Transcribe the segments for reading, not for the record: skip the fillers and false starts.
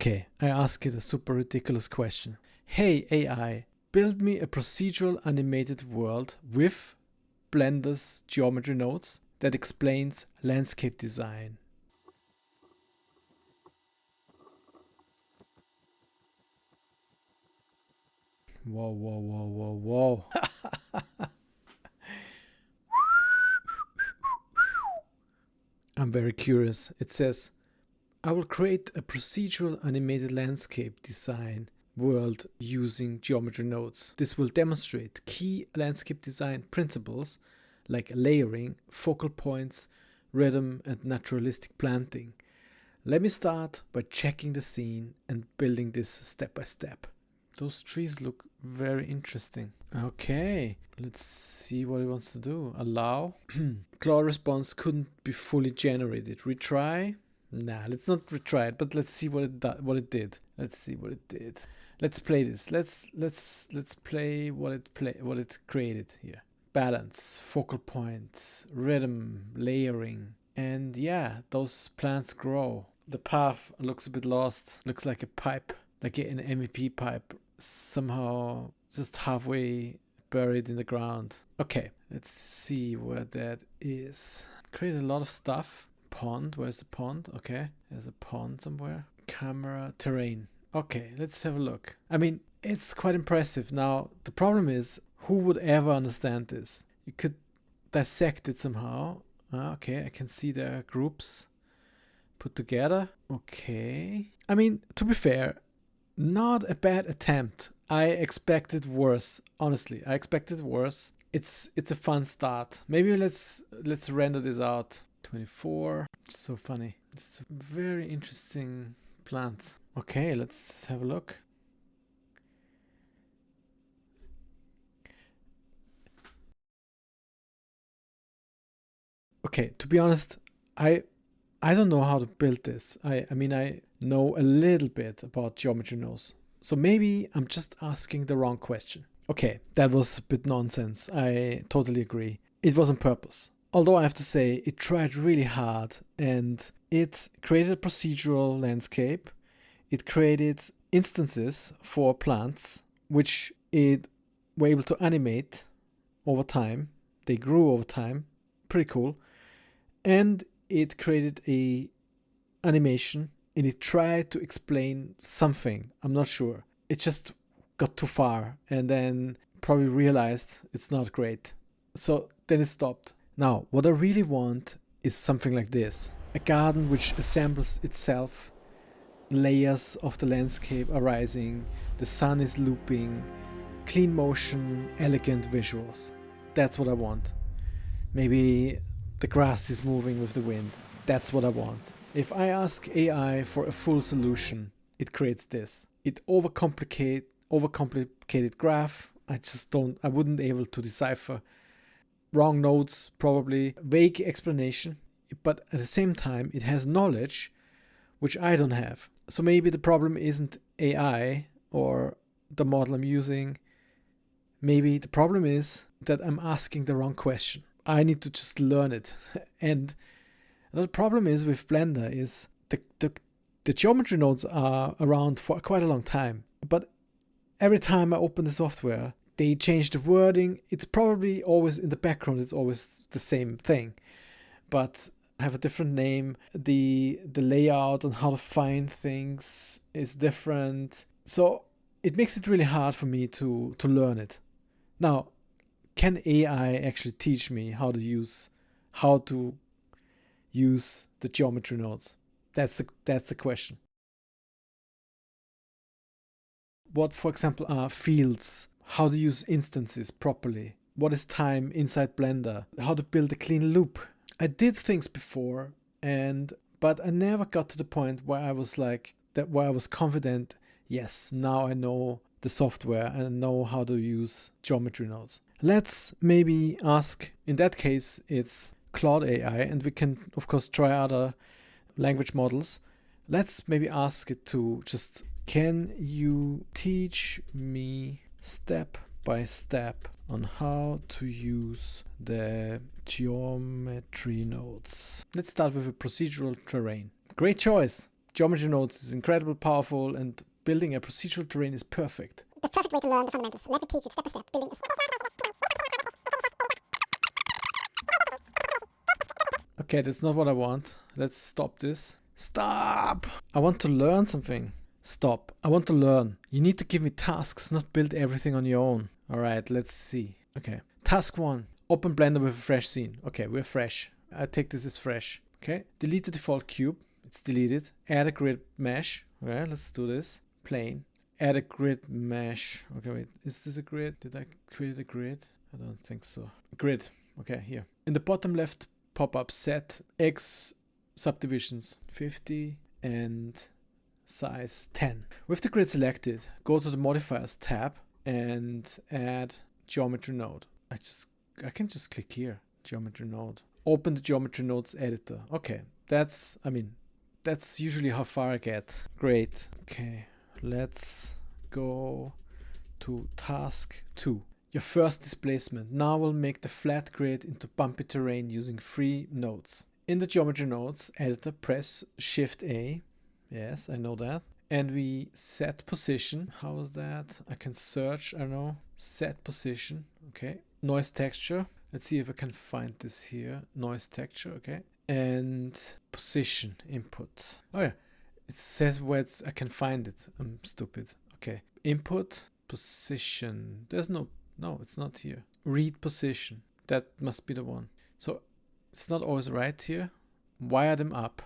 Okay, I ask it a super ridiculous question. Hey AI, build me a procedural animated world with Blender's geometry nodes that explains landscape design. Whoa, whoa, whoa, whoa, whoa. I'm very curious. It says, I will create a procedural animated landscape design world using geometry nodes. This will demonstrate key landscape design principles like layering, focal points, rhythm, and naturalistic planting. Let me start by checking the scene and building this step by step. Those trees look very interesting. Okay, let's see what it wants to do. Allow. Claude response couldn't be fully generated. Retry. Nah, let's not retry it, but let's see what it did. Let's see what it did. Let's play this. Let's play what it created here. Balance, focal point, rhythm, layering, and yeah, those plants grow. The path looks a bit lost. Looks like a pipe, like an MEP pipe, somehow just halfway buried in the ground. Okay, let's see where that is. Created a lot of stuff. Pond, where's the pond? Okay, there's a pond somewhere. Camera, terrain. Okay, let's have a look. I mean, it's quite impressive. Now, the problem is, who would ever understand this? You could dissect it somehow. Okay, I can see there are groups put together. Okay. I mean, to be fair, not a bad attempt. I expected worse. Honestly, I expected worse. It's a fun start. Maybe let's render this out. 24. So funny. It's very interesting plants. Okay, let's have a look. Okay, to be honest, I don't know how to build this. I mean, I know a little bit about geometry nodes. So maybe I'm just asking the wrong question. Okay, that was a bit nonsense. I totally agree. It was on purpose. Although I have to say, it tried really hard and it created a procedural landscape. It created instances for plants, which it were able to animate over time. They grew over time. Pretty cool. And it created a animation and it tried to explain something. I'm not sure. It just got too far and then probably realized it's not great. So then it stopped. Now, what I really want is something like this. A garden which assembles itself, layers of the landscape are rising, the sun is looping, clean motion, elegant visuals. That's what I want. Maybe the grass is moving with the wind. That's what I want. If I ask AI for a full solution, it creates this. It overcomplicated graph. I wouldn't be able to decipher. Wrong nodes, probably. Vague explanation. But at the same time, it has knowledge, which I don't have. So maybe the problem isn't AI or the model I'm using. Maybe the problem is that I'm asking the wrong question. I need to just learn it. And the problem is with Blender is the geometry nodes are around for quite a long time. But every time I open the software, they change the wording. It's probably always in the background. It's always the same thing. But I have a different name. The layout on how to find things is different. So it makes it really hard for me to learn it. Now, can AI actually teach me how to use the geometry nodes? That's the question. What, for example, are fields? How to use instances properly? What is time inside Blender? How to build a clean loop? I did things before, but I never got to the point where I was confident. Yes, now I know the software and I know how to use geometry nodes. Let's maybe ask. In that case, it's Claude AI, and we can of course try other language models. Let's maybe ask it to just, can you teach me step by step on how to use the geometry nodes? Let's start with a procedural terrain. Great choice. Geometry nodes is incredibly powerful, and building a procedural terrain is perfect. The perfect way to learn the fundamentals. Let me teach it step by step. Building Okay, that's not what I want. Let's stop this. Stop! I want to learn something. Stop. I want to learn. You need to give me tasks, not build everything on your own. Alright, let's see. Okay. Task 1. Open Blender with a fresh scene. Okay, we're fresh. I take this as fresh. Okay. Delete the default cube. It's deleted. Add a grid mesh. Alright, let's do this. Plane. Add a grid mesh. Okay, wait. Is this a grid? Did I create a grid? I don't think so. Grid. Okay, here. In the bottom left pop-up, set X subdivisions 50 and size 10. With the grid selected, go to the modifiers tab and add geometry node. I can just click here, geometry node. Open the geometry nodes editor. Okay, that's usually how far I get. Great. Okay, let's go to task 2. Your first displacement. Now we'll make the flat grid into bumpy terrain using 3 nodes. In the geometry nodes editor, press Shift A. Yes, I know that. And we set position. How is that? I can search, I don't know. Set position. Okay. Noise texture. Let's see if I can find this here. Noise texture. Okay. And position input. Oh yeah. It says where I can find it. I'm stupid. Okay. Input position. There's no, it's not here. Read position. That must be the one. So it's not always right here. Wire them up.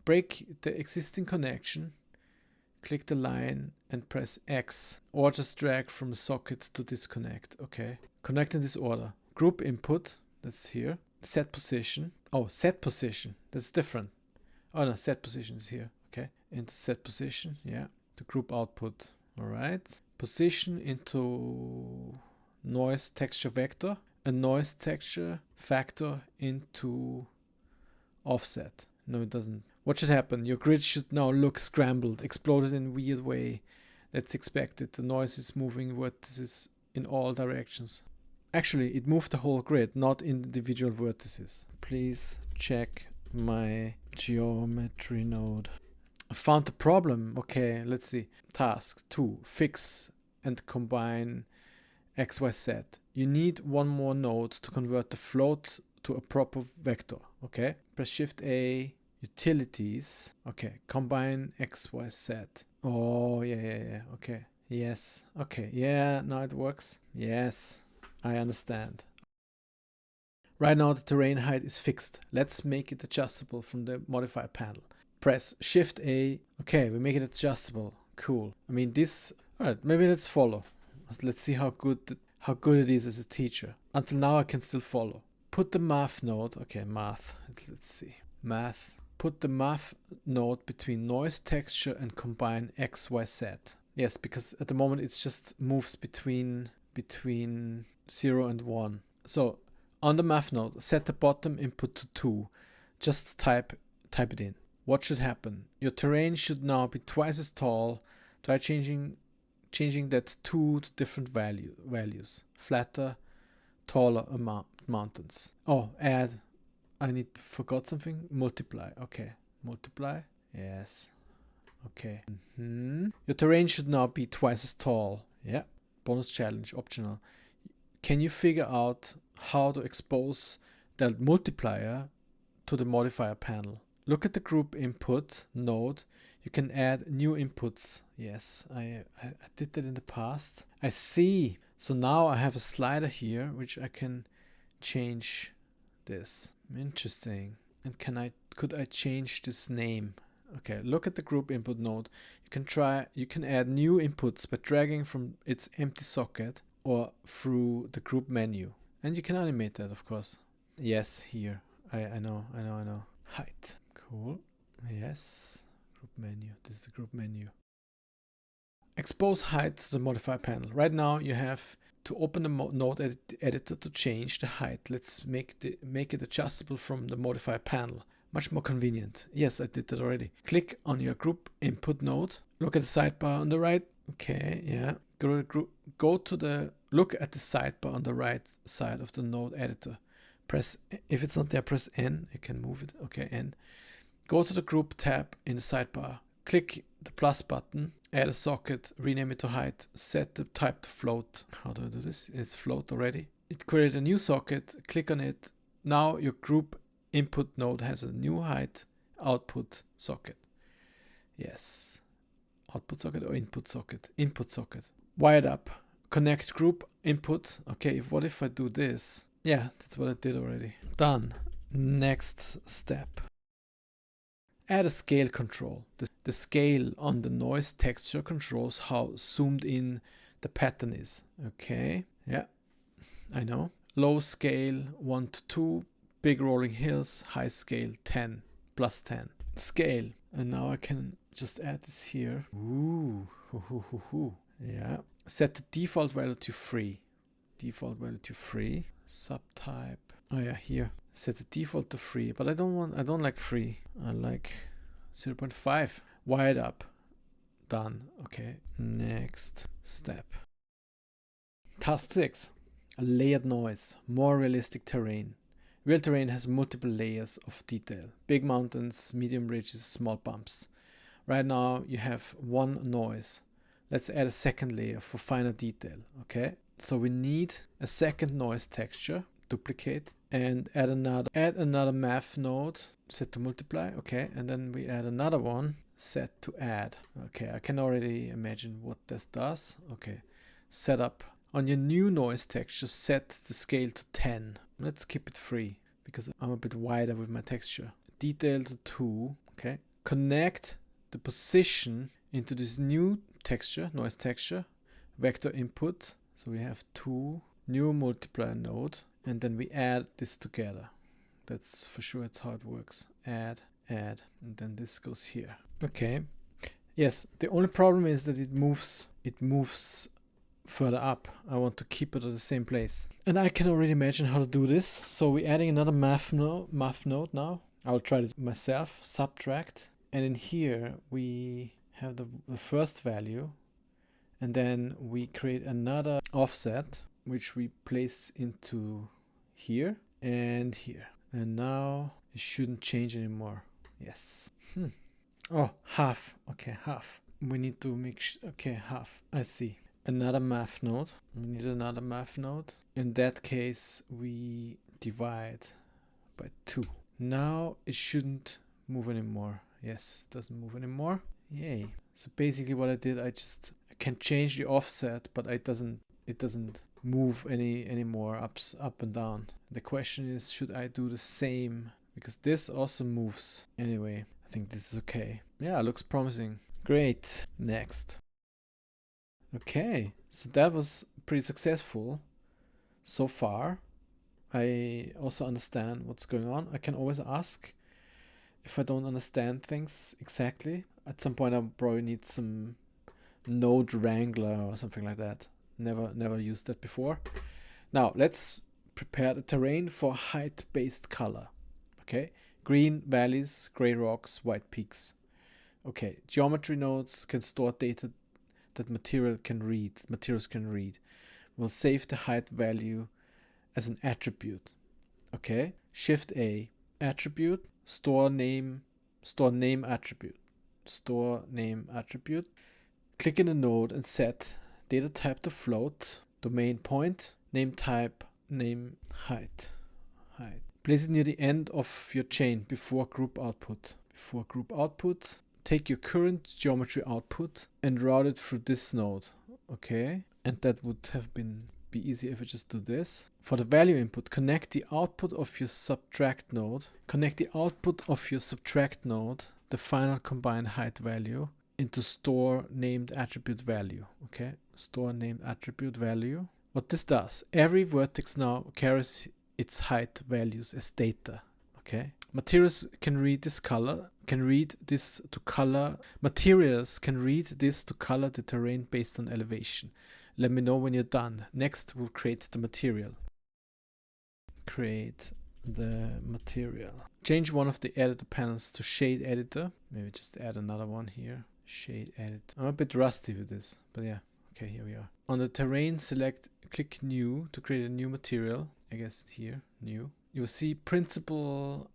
Break the existing connection. Click the line and press X, or just drag from the socket to disconnect. Okay. Connect in this order. Group input, that's here. Set position. Oh, set position. That's different. Oh no, set position is here. Okay. Into set position. Yeah. The group output. Alright. Position into noise texture vector. A noise texture factor into offset. No, it doesn't. What should happen? Your grid should now look scrambled, exploded in a weird way. That's expected. The noise is moving vertices in all directions. Actually, it moved the whole grid, not individual vertices. Please check my geometry node. I found the problem. Okay, let's see. Task 2. Fix and combine XYZ. You need one more node to convert the float to a proper vector. Okay. Press Shift A. Utilities. Okay. Combine XYZ. Oh, yeah. Okay. Yes. Okay. Yeah, now it works. Yes, I understand. Right now the terrain height is fixed. Let's make it adjustable from the modifier panel. Press Shift A. Okay, we make it adjustable. Cool. I mean this. Alright, maybe let's follow. Let's see how good it is as a teacher. Until now I can still follow. Put the math node. Okay, math. Let's see. Math. Put the math node between noise texture and combine XYZ. Yes, because at the moment it just moves between 0 and 1. So on the math node, set the bottom input to 2. Just type it in. What should happen? Your terrain should now be twice as tall. Try changing that 2 to different values. Flatter, taller mountains. Oh, add. Forgot something. Multiply. Okay. Multiply. Yes. Okay. Your terrain should now be twice as tall. Yeah. Bonus challenge. Optional. Can you figure out how to expose that multiplier to the modifier panel? Look at the group input node. You can add new inputs. Yes, I did that in the past. I see. So now I have a slider here, which I can change this. Interesting. And could I change this name? Okay, look at the group input node. You can add new inputs by dragging from its empty socket or through the group menu. And you can animate that, of course. Yes, here. I know. Height. Cool. Yes. Group menu. This is the group menu. Expose height to the modifier panel. Right now you have to open the node editor to change the height. Let's make it adjustable from the modifier panel. Much more convenient. Yes, I did that already. Click on your group input node. Look at the sidebar on the right. Okay, yeah. Look at the sidebar on the right side of the node editor. Press, if it's not there, press N. You can move it. Okay, N. Go to the group tab in the sidebar. Click the plus button. Add a socket. Rename it to height. Set the type to float. How do I do this? It's float already. It created a new socket. Click on it. Now your group input node has a new height output socket. Yes. Output socket or input socket? Input socket. Wire it up. Connect group input. Okay, what if I do this? Yeah, that's what I did already. Done. Next step. Add a scale control. The scale on the noise texture controls how zoomed in the pattern is. Okay, yeah, I know. Low scale 1 to 2, big rolling hills, high scale 10, plus 10. Scale, and now I can just add this here. Ooh, yeah. Set the default value to free. Default value to free. Subtype. Oh yeah, here. Set the default to free, but I don't like free. I like 0.5. Wired up. Done. Okay. Next step. Task 6. Layered noise. More realistic terrain. Real terrain has multiple layers of detail. Big mountains, medium ridges, small bumps. Right now you have one noise. Let's add a second layer for finer detail. Okay. So we need a second noise texture. Duplicate and add another math node, set to multiply. Okay, and then we add another one, set to add. Okay, I can already imagine what this does. Okay, set up on your new noise texture, set the scale to 10. Let's keep it free because I'm a bit wider with my texture. Detail to 2. Okay, connect the position into this new texture, noise texture, vector input. So we have 2 new multiplier node. And then we add this together. That's for sure, it's how it works. Add, and then this goes here. Okay. Yes, the only problem is that it moves further up. I want to keep it at the same place. And I can already imagine how to do this. So we're adding another math node now. I'll try this myself. Subtract. And in here we have the first value. And then we create another offset, which we place into here and here. And now it shouldn't change anymore. Yes. Oh, half. Okay, half. We need to make okay, half. I see. Another math node. We need another math node. In that case, we divide by 2. Now it shouldn't move anymore. Yes, it doesn't move anymore. Yay. So basically what I did, I can change the offset, but it doesn't move anymore up and down. The question is, should I do the same? Because this also moves anyway. I think this is okay. Yeah, looks promising. Great. Next. Okay, so that was pretty successful so far. I also understand what's going on. I can always ask if I don't understand things exactly. At some point I'll probably need some node wrangler or something like that. Never used that before. Now let's prepare the terrain for height-based color. Okay, green valleys, gray rocks, white peaks. Okay, geometry nodes can store data that materials can read. We'll save the height value as an attribute. Okay, Shift A, attribute, store name attribute. Store name attribute. Click in the node and set data type to float, domain point, name type, name height. Place it near the end of your chain before group output. Take your current geometry output and route it through this node. Okay, and that would have be easy if I just do this. For the value input, connect the output of your subtract node. The final combined height value, into store named attribute value. Okay, store named attribute value. What this does, every vertex now carries its height values as data. Okay, materials can read this to color the terrain based on elevation. Let me know when you're done. Next, we'll create the material. Change one of the editor panels to shade editor. Maybe just add another one here. Shade edit. I'm a bit rusty with this, but yeah. Okay, here we are. On the terrain, click new to create a new material. I guess here, new. You'll see principal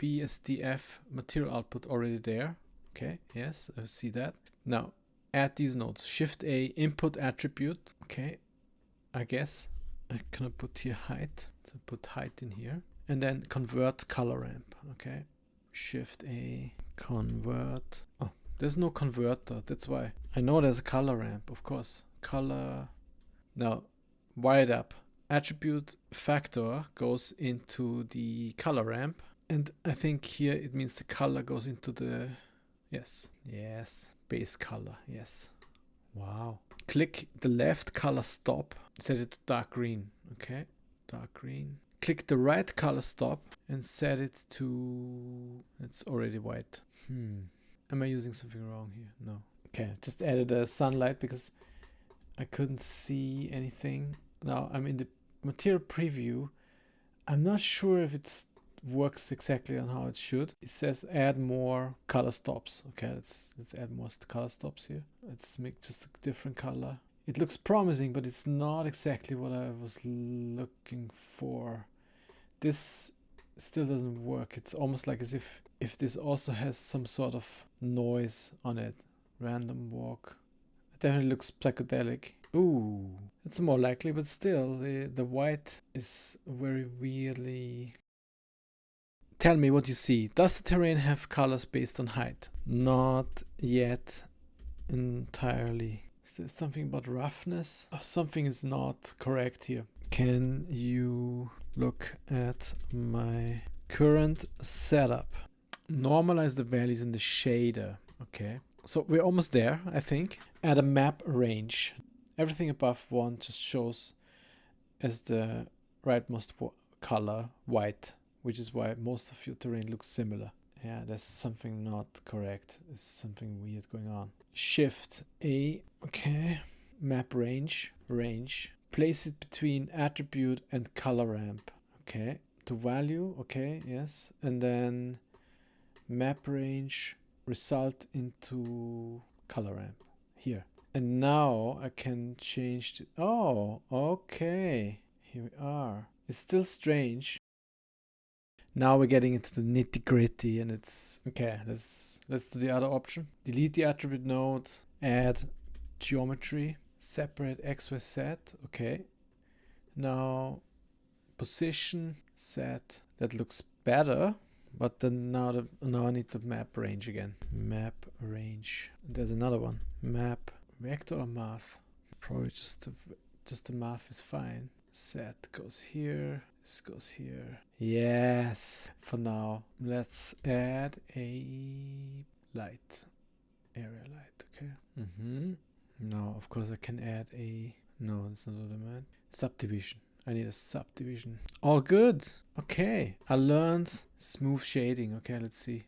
BSDF material output already there. Okay, yes, I see that. Now add these nodes. Shift A, input attribute. Okay, I guess I cannot put here height, so put height in here, and then convert color ramp. Okay, Shift A, convert. Oh, there's no converter. That's why I know there's a color ramp, of course. Color. Now wire it up. Attribute factor goes into the color ramp, and I think here it means the color goes into the yes, base color. Yes. Wow. Click the left color stop, set it to dark green. Okay, dark green. Click the right color stop and set it to, it's already white. Am I using something wrong here? No. Okay, just added a sunlight because I couldn't see anything. Now I'm in the material preview. I'm not sure if it works exactly on how it should. It says add more color stops. Okay, let's add more color stops here. Let's make just a different color. It looks promising, but it's not exactly what I was looking for. This still doesn't work. It's almost like as if this also has some sort of noise on it. Random walk. It definitely looks psychedelic. Ooh, it's more likely, but still, the white is very weirdly. Tell me what you see. Does the terrain have colors based on height? Not yet entirely. Is there something about roughness? Oh, something is not correct here. Can you look at my current setup? Normalize the values in the shader. Okay. So we're almost there, I think. Add a map range. Everything above 1 just shows as the rightmost color white, which is why most of your terrain looks similar. Yeah, there's something not correct. There's something weird going on. Shift A, okay. Map range. Place it between attribute and color ramp. Okay. To value, okay, yes. And then map range result into color ramp here. And now I can change oh, okay. Here we are. It's still strange. Now we're getting into the nitty-gritty, and it's okay. Let's do the other option. Delete the attribute node, add geometry, separate X, Y, Z. Okay. Now position set. That looks better. But then now I need the map range again. Map range. There's another one. Map vector or math? Probably just the math is fine. Set goes here. This goes here. Yes. For now, let's add a light. Area light. Okay. Now, of course, I can add a. No, that's not what I meant. Subdivision. I need a subdivision. All good. Okay. I learned smooth shading. Okay, let's see.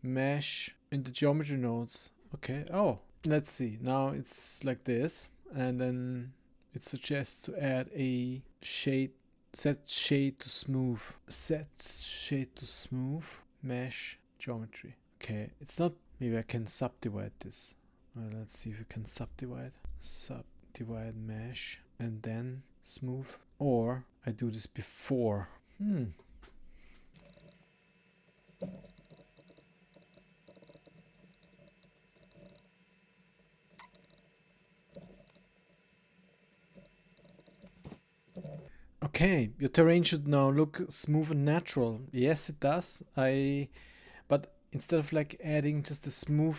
Mesh in the geometry nodes. Okay. Oh, let's see. Now it's like this. And then it suggests to add a shade. Set shade to smooth. Set shade to smooth. Mesh geometry. Okay. It's not. Maybe I can subdivide this. Well, let's see if we can subdivide. Subdivide mesh. And then smooth, or I do this before. Okay, your terrain should now look smooth and natural. Yes, it does. But instead of like adding just a smooth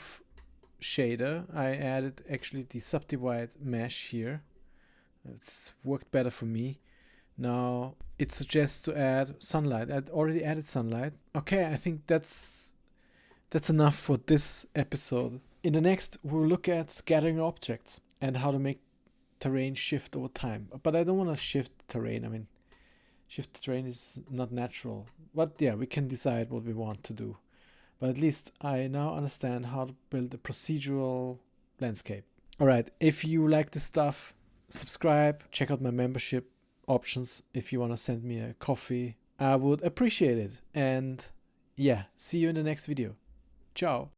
shader, I added actually the subdivide mesh here. It's worked better for me. Now it suggests to add sunlight. I'd already added sunlight. Okay, I think that's enough for this episode. In the next, we'll look at scattering objects and how to make terrain shift over time. But I don't want to shift terrain. I mean, shift terrain is not natural. But yeah, we can decide what we want to do. But at least I now understand how to build a procedural landscape. All right, if you like this stuff, subscribe, check out my membership options. If you want to send me a coffee, I would appreciate it. And yeah, see you in the next video. Ciao.